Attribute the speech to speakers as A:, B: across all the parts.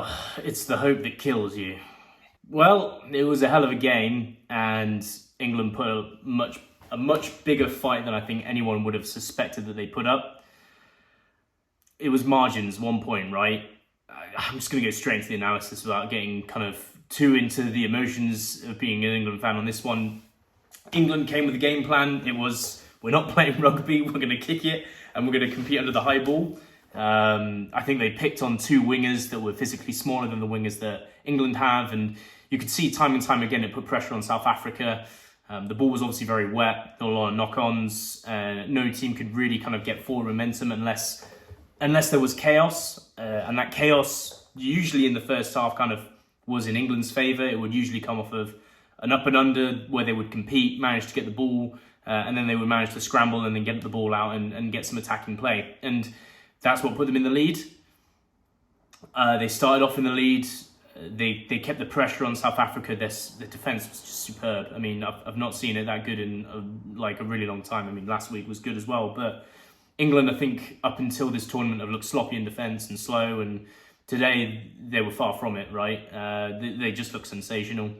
A: Well, it's the hope that kills you. Well, it was a hell of a game, and England put a much bigger fight than I think anyone would have suspected that they put up. It was margins, 1 point, right? I'm just going to go straight into the analysis without getting kind of too into the emotions of being an England fan on this one. England came with a game plan. It was, we're not playing rugby, we're going to kick it, and we're going to compete under the high ball. I think they picked on two wingers that were physically smaller than the wingers that England have, and you could see time and time again it put pressure on South Africa. The ball was obviously very wet, there were a lot of knock-ons. No team could really kind of get forward momentum unless there was chaos, and that chaos usually in the first half kind of was in England's favour. It would usually come off of an up and under where they would compete, manage to get the ball, and then they would manage to scramble and then get the ball out and get some attacking play. And that's what put them in the lead. They started off in the lead. They kept the pressure on South Africa. The defence was just superb. I mean, I've not seen it that good in a really long time. I mean, last week was good as well. But England, I think, up until this tournament have looked sloppy in defence and slow. And today, they were far from it, right? They just looked sensational.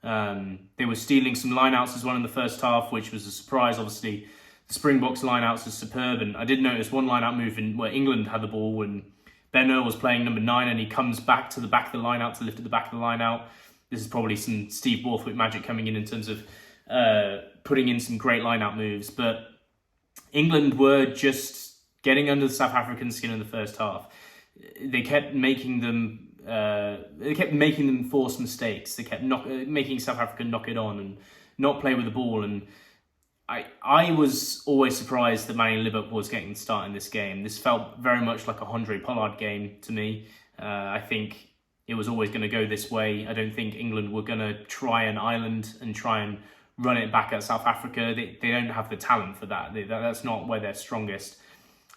A: They were stealing some lineouts as well in the first half, which was a surprise. Obviously, the Springboks lineouts are superb. And I did notice one lineout move where England had the ball and Benner was playing number 9 and he comes back to the back of the line out to lift at the back of the line out. This is probably some Steve Borthwick magic coming in terms of putting in some great line out moves. But England were just getting under the South African skin in the first half. They kept making them force mistakes. They kept making South Africa knock it on and not play with the ball. And I was always surprised that Manny Liverpool was getting the start in this game. This felt very much like a Andre Pollard game to me. I think it was always going to go this way. I don't think England were going to try an island and try and run it back at South Africa. They don't have the talent for that. That's not where they're strongest.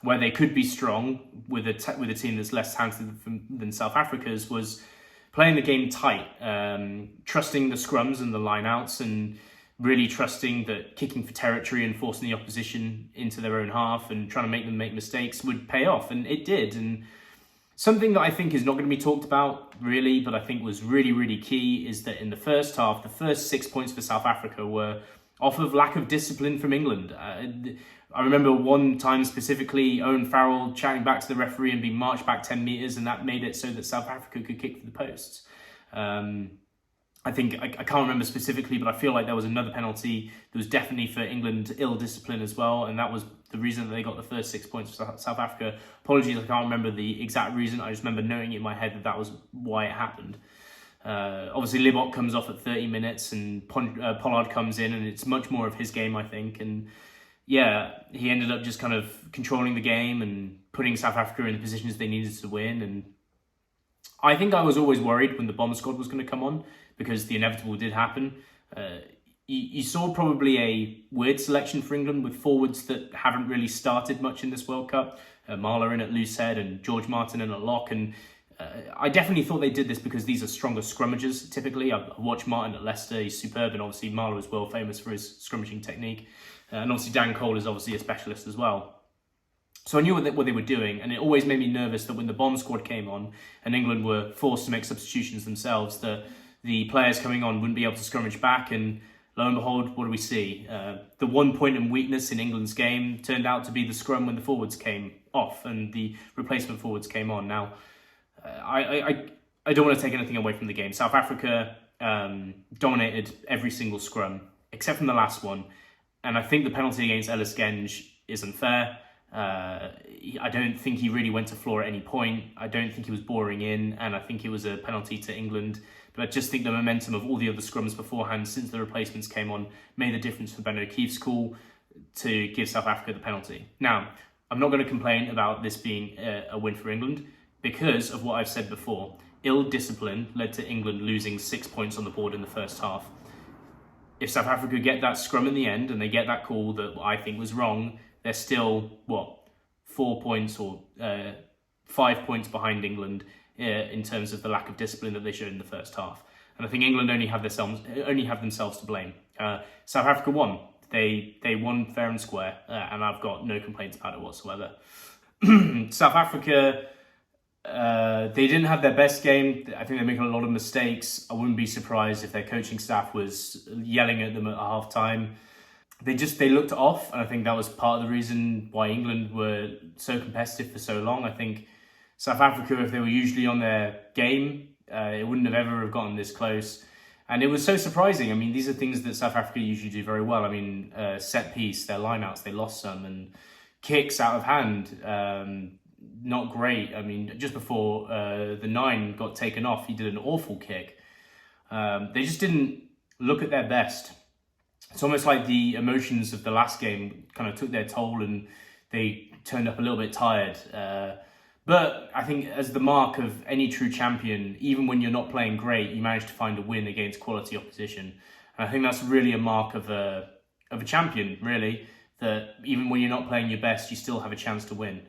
A: Where they could be strong with a team that's less talented than South Africa's was playing the game tight, trusting the scrums and the lineouts, and really trusting that kicking for territory and forcing the opposition into their own half and trying to make them make mistakes would pay off, and it did. And something that I think is not going to be talked about really, but I think was really, really key, is that in the first half, the first 6 points for South Africa were off of lack of discipline from England. I remember one time specifically, Owen Farrell chatting back to the referee and being marched back 10 metres, and that made it so that South Africa could kick for the posts. I think, I can't remember specifically, but I feel like there was another penalty that was definitely for England ill discipline as well, and that was the reason that they got the first 6 points for South Africa. Apologies, I can't remember the exact reason. I just remember knowing in my head that was why it happened. Obviously, Libbok comes off at 30 minutes and Pollard comes in, and it's much more of his game, I think. And yeah, he ended up just kind of controlling the game and putting South Africa in the positions they needed to win. And I think I was always worried when the bomb squad was going to come on, because the inevitable did happen. You saw probably a weird selection for England with forwards that haven't really started much in this World Cup. Marler in at loose head and George Martin in at lock. And I definitely thought they did this because these are stronger scrummagers typically. I've watched Martin at Leicester, he's superb, and obviously Marler is well famous for his scrummaging technique. And obviously Dan Cole is obviously a specialist as well. So I knew what they were doing, and it always made me nervous that when the bomb squad came on and England were forced to make substitutions themselves, that the players coming on wouldn't be able to scrummage back. And lo and behold, what do we see? The 1 point in weakness in England's game turned out to be the scrum when the forwards came off and the replacement forwards came on. Now, I don't want to take anything away from the game. South Africa dominated every single scrum, except from the last one. And I think the penalty against Ellis Genge is unfair. I don't think he really went to floor at any point. I don't think he was boring in, and I think it was a penalty to England. But I just think the momentum of all the other scrums beforehand, since the replacements came on, made the difference for Ben O'Keefe's call to give South Africa the penalty. Now, I'm not going to complain about this being a win for England because of what I've said before. Ill discipline led to England losing 6 points on the board in the first half. If South Africa get that scrum in the end and they get that call that I think was wrong, they're still, 4 points or 5 points behind England in terms of the lack of discipline that they showed in the first half. And I think England only have themselves to blame. South Africa won. They won fair and square, and I've got no complaints about it whatsoever. South Africa, They didn't have their best game. I think they're making a lot of mistakes. I wouldn't be surprised if their coaching staff was yelling at them at half time. They looked off, and I think that was part of the reason why England were so competitive for so long. I think South Africa, if they were usually on their game, it wouldn't have ever have gotten this close. And it was so surprising. I mean, these are things that South Africa usually do very well. I mean, set piece, their lineouts, they lost some, and kicks out of hand, not great. I mean, just before the 9 got taken off, he did an awful kick. They just didn't look at their best. It's almost like the emotions of the last game kind of took their toll and they turned up a little bit tired. But I think as the mark of any true champion, even when you're not playing great, you manage to find a win against quality opposition. And I think that's really a mark of a champion, really, that even when you're not playing your best, you still have a chance to win.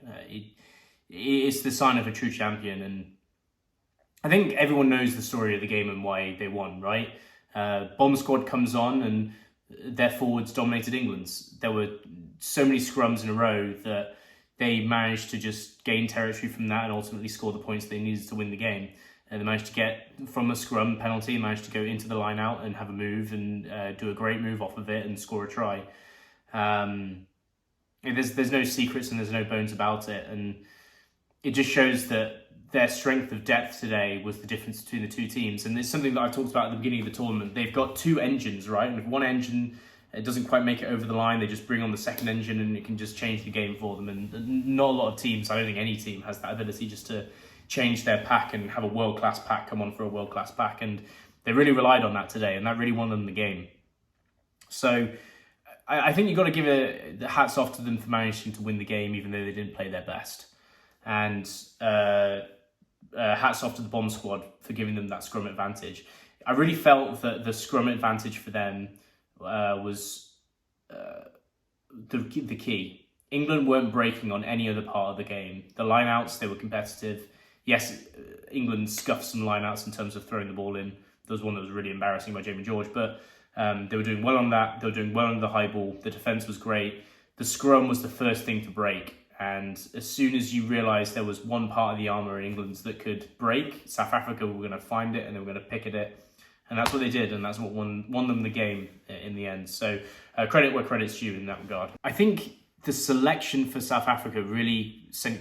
A: It's the sign of a true champion. And I think everyone knows the story of the game and why they won, right? Bomb Squad comes on and their forwards dominated England's. There were so many scrums in a row that they managed to just gain territory from that and ultimately score the points they needed to win the game. And they managed to get from a scrum penalty, managed to go into the line out and have a move and do a great move off of it and score a try. There's no secrets and there's no bones about it. And it just shows that their strength of depth today was the difference between the two teams. And it's something that I talked about at the beginning of the tournament. They've got two engines, right? And if one engine doesn't quite make it over the line, they just bring on the second engine and it can just change the game for them. And not a lot of teams, I don't think any team has that ability just to change their pack and have a world-class pack come on for a world-class pack. And they really relied on that today, and that really won them the game. So I think you've got to give the hats off to them for managing to win the game, even though they didn't play their best. And hats off to the Bomb Squad for giving them that scrum advantage. I really felt that the scrum advantage for them was the key. England weren't breaking on any other part of the game. The lineouts, they were competitive. Yes, England scuffed some lineouts in terms of throwing the ball in. There was one that was really embarrassing by Jamie George, but they were doing well on that. They were doing well on the high ball. The defence was great. The scrum was the first thing to break. And as soon as you realised there was one part of the armour in England's that could break, South Africa were going to find it and they were going to pick at it. And that's what they did, and that's what won them the game in the end. So credit where credit's due in that regard. I think the selection for South Africa really sent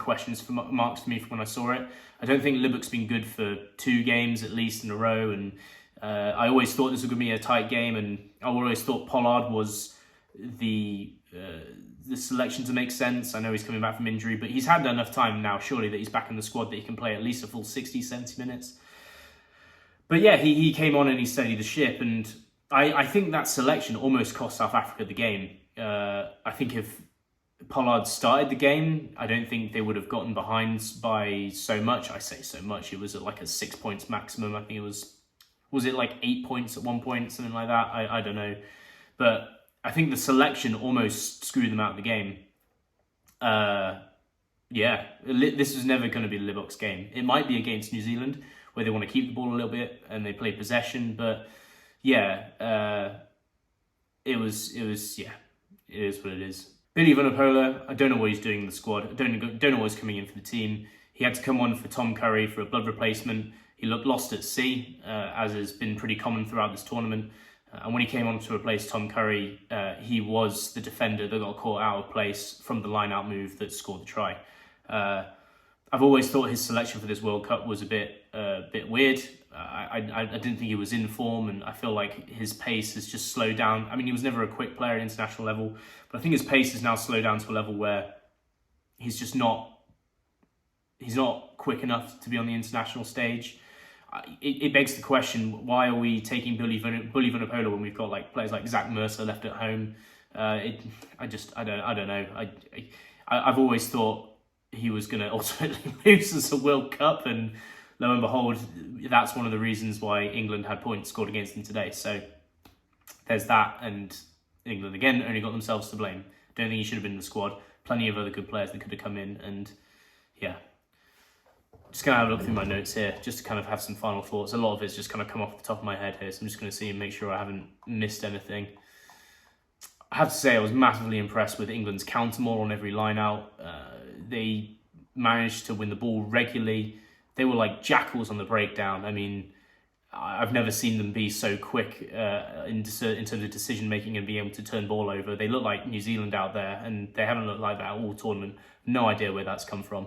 A: marks to me from when I saw it. I don't think Libbok's been good for 2 games at least in a row, and I always thought this was going to be a tight game, and I always thought Pollard was the selection to make sense. I know he's coming back from injury, but he's had enough time now, surely, that he's back in the squad that he can play at least a full 60, 70 minutes. But yeah, he came on and he steadied the ship, and I think that selection almost cost South Africa the game. I think if Pollard started the game, I don't think they would have gotten behind by so much. I say so much, it was at like a 6 points maximum. I think it was it like 8 points at one point, something like that? I don't know. But I think the selection almost screwed them out of the game. Yeah, this was never going to be Libbok's game. It might be against New Zealand, where they want to keep the ball a little bit and they play possession. But yeah, it is what it is. Billy Vunipola, I don't know what he's doing in the squad. I don't know what's coming in for the team. He had to come on for Tom Curry for a blood replacement. He looked lost at sea, as has been pretty common throughout this tournament. And when he came on to replace Tom Curry, he was the defender that got caught out of place from the line-out move that scored the try. I've always thought his selection for this World Cup was a bit weird. I didn't think he was in form, and I feel like his pace has just slowed down. I mean, he was never a quick player at international level, but I think his pace has now slowed down to a level where he's just not quick enough to be on the international stage. It begs the question: why are we taking Billy Vunipola when we've got like players like Zach Mercer left at home? I don't know. I've always thought he was going to ultimately lose us a World Cup, and lo and behold, that's one of the reasons why England had points scored against them today. So there's that, and England again only got themselves to blame. Don't think he should have been in the squad. Plenty of other good players that could have come in, and yeah. Just going to have a look through my notes here, just to kind of have some final thoughts. A lot of it's just kind of come off the top of my head here, so I'm just going to see and make sure I haven't missed anything. I have to say I was massively impressed with England's counter maul on every line out. They managed to win the ball regularly. they were like jackals on the breakdown. I mean, I've never seen them be so quick in terms of decision making and being able to turn ball over. They look like New Zealand out there, and they haven't looked like that all tournament. No idea where that's come from.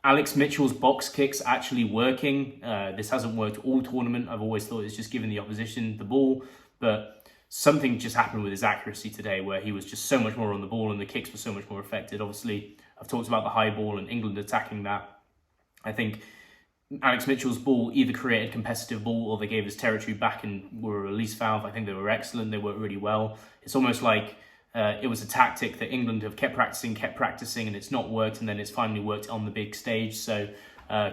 A: Alex Mitchell's box kicks actually working. This hasn't worked all tournament. I've always thought it's just giving the opposition the ball, but something just happened with his accuracy today where he was just so much more on the ball and the kicks were so much more effective. Obviously, I've talked about the high ball and England attacking that. I think Alex Mitchell's ball either created competitive ball or they gave his territory back and were a release valve. I think they were excellent. They worked really well. It's almost like it was a tactic that England have kept practicing, and it's not worked, and then it's finally worked on the big stage. So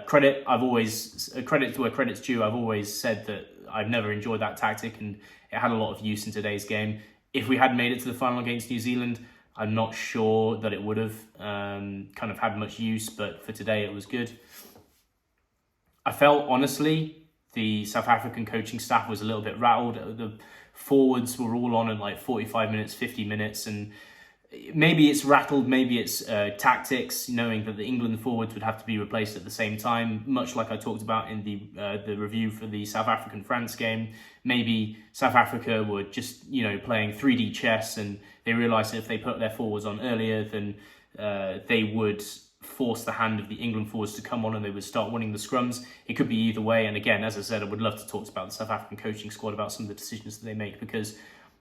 A: credit to where credit's due. I've always said that I've never enjoyed that tactic, and it had a lot of use in today's game. If we had made it to the final against New Zealand, I'm not sure that it would have kind of had much use, but for today it was good. I felt, honestly, the South African coaching staff was a little bit rattled. The forwards were all on at like 45 minutes, 50 minutes, and maybe it's rattled, maybe it's tactics, knowing that the England forwards would have to be replaced at the same time, much like I talked about in the review for the South African-France game. Maybe South Africa were just, playing 3D chess, and they realised that if they put their forwards on earlier, then they would force the hand of the England forwards to come on and they would start winning the scrums. It could be either way. And again, as I said, I would love to talk about the South African coaching squad, about some of the decisions that they make, because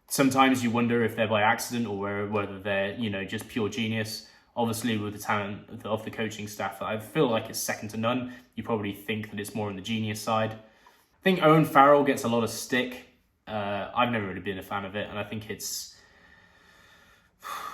A: sometimes you wonder if they're by accident or whether they're, just pure genius. Obviously, with the talent of the coaching staff, I feel like it's second to none. You probably think that it's more on the genius side. I think Owen Farrell gets a lot of stick. I've never really been a fan of it, and I think it's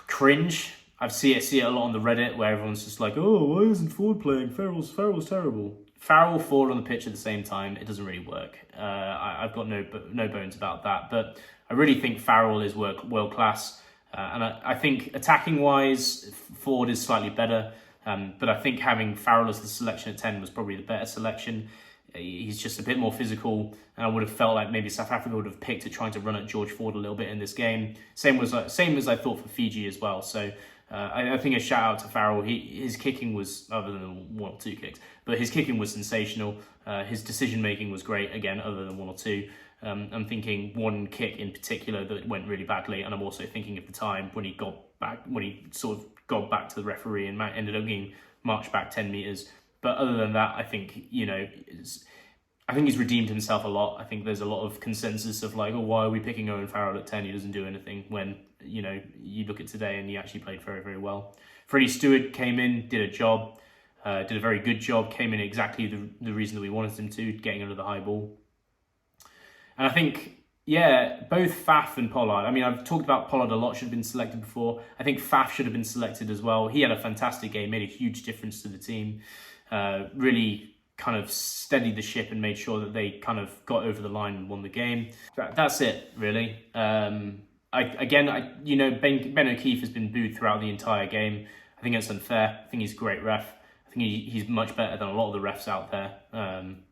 A: cringe. I see it a lot on the Reddit where everyone's just like, oh, why isn't Ford playing? Farrell's terrible. Farrell, Ford on the pitch at the same time, it doesn't really work. I've got no bones about that. But I really think Farrell is world class. And I think attacking wise, Ford is slightly better. But I think having Farrell as the selection at 10 was probably the better selection. He's just a bit more physical, and I would have felt like maybe South Africa would have picked at trying to run at George Ford a little bit in this game. Same as I thought for Fiji as well. So I think a shout out to Farrell. His kicking was, other than one or two kicks, but his kicking was sensational. His decision making was great, again, other than one or two. I'm thinking one kick in particular that went really badly, and I'm also thinking of the time when he sort of got back to the referee and ended up getting marched back 10 meters. But other than that, I think, I think he's redeemed himself a lot. I think there's a lot of consensus of like, oh, why are we picking Owen Farrell at 10? He doesn't do anything, when, you look at today and he actually played very, very well. Freddie Stewart came in, did a job, did a very good job, came in exactly the reason that we wanted him to, getting under the high ball. And I think, both Faf and Pollard, I mean, I've talked about Pollard a lot, should have been selected before. I think Faf should have been selected as well. He had a fantastic game, made a huge difference to the team. Really kind of steadied the ship and made sure that they kind of got over the line and won the game. That's it, really. Ben O'Keefe has been booed throughout the entire game. I think it's unfair. I think he's a great ref. I think he's much better than a lot of the refs out there.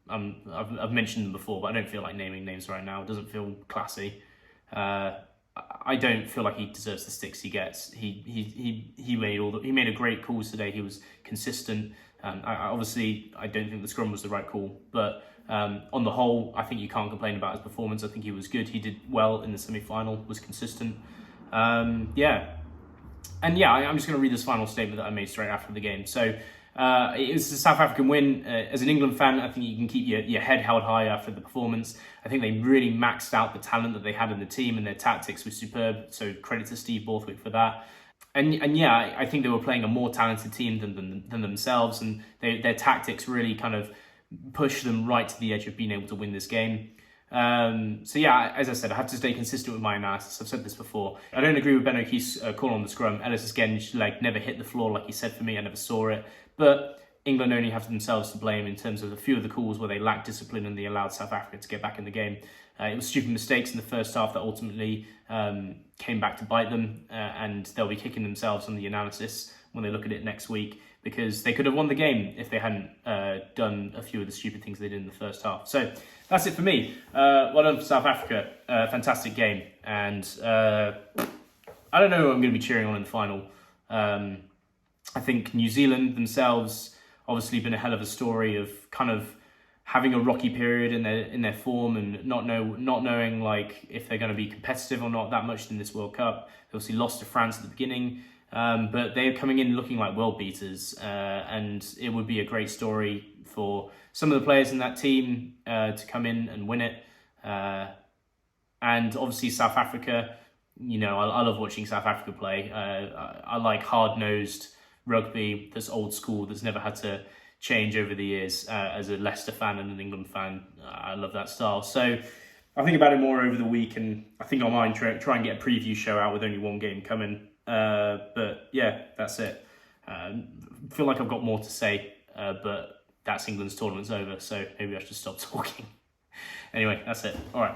A: I've mentioned them before, but I don't feel like naming names right now. It doesn't feel classy. I don't feel like he deserves the sticks he gets. He made a great calls today. He was consistent. I don't think the scrum was the right call, but on the whole, I think you can't complain about his performance. I think he was good. He did well in the semi-final, was consistent. I'm just going to read this final statement that I made straight after the game. So it was a South African win. As an England fan, I think you can keep your head held high after the performance. I think they really maxed out the talent that they had in the team, and their tactics were superb. So credit to Steve Borthwick for that. I think they were playing a more talented team than themselves, and their tactics really kind of pushed them right to the edge of being able to win this game. As I said, I have to stay consistent with my analysis. I've said this before. I don't agree with Ben O'Keefe's call on the scrum. Ellis again, never hit the floor like he said for me. I never saw it. But England only have themselves to blame in terms of a few of the calls where they lacked discipline and they allowed South Africa to get back in the game. It was stupid mistakes in the first half that ultimately came back to bite them, and they'll be kicking themselves on the analysis when they look at it next week, because they could have won the game if they hadn't done a few of the stupid things they did in the first half. So that's it for me. Well done for South Africa. Fantastic game. And I don't know who I'm going to be cheering on in the final. I think New Zealand themselves obviously been a hell of a story of kind of having a rocky period in their form and not knowing like if they're going to be competitive or not that much in this World Cup. They obviously lost to France at the beginning, but they're coming in looking like world beaters, and it would be a great story for some of the players in that team to come in and win it. And obviously South Africa, you know, I love watching South Africa play. I like hard-nosed rugby that's old school, that's never had to change over the years. As a Leicester fan and an England fan, I love that style. So I'll think about it more over the week, and I think I might try and get a preview show out with only one game coming. But yeah, that's it. Feel like I've got more to say, but that's England's tournament's over, so maybe I should stop talking. Anyway, that's it. All right.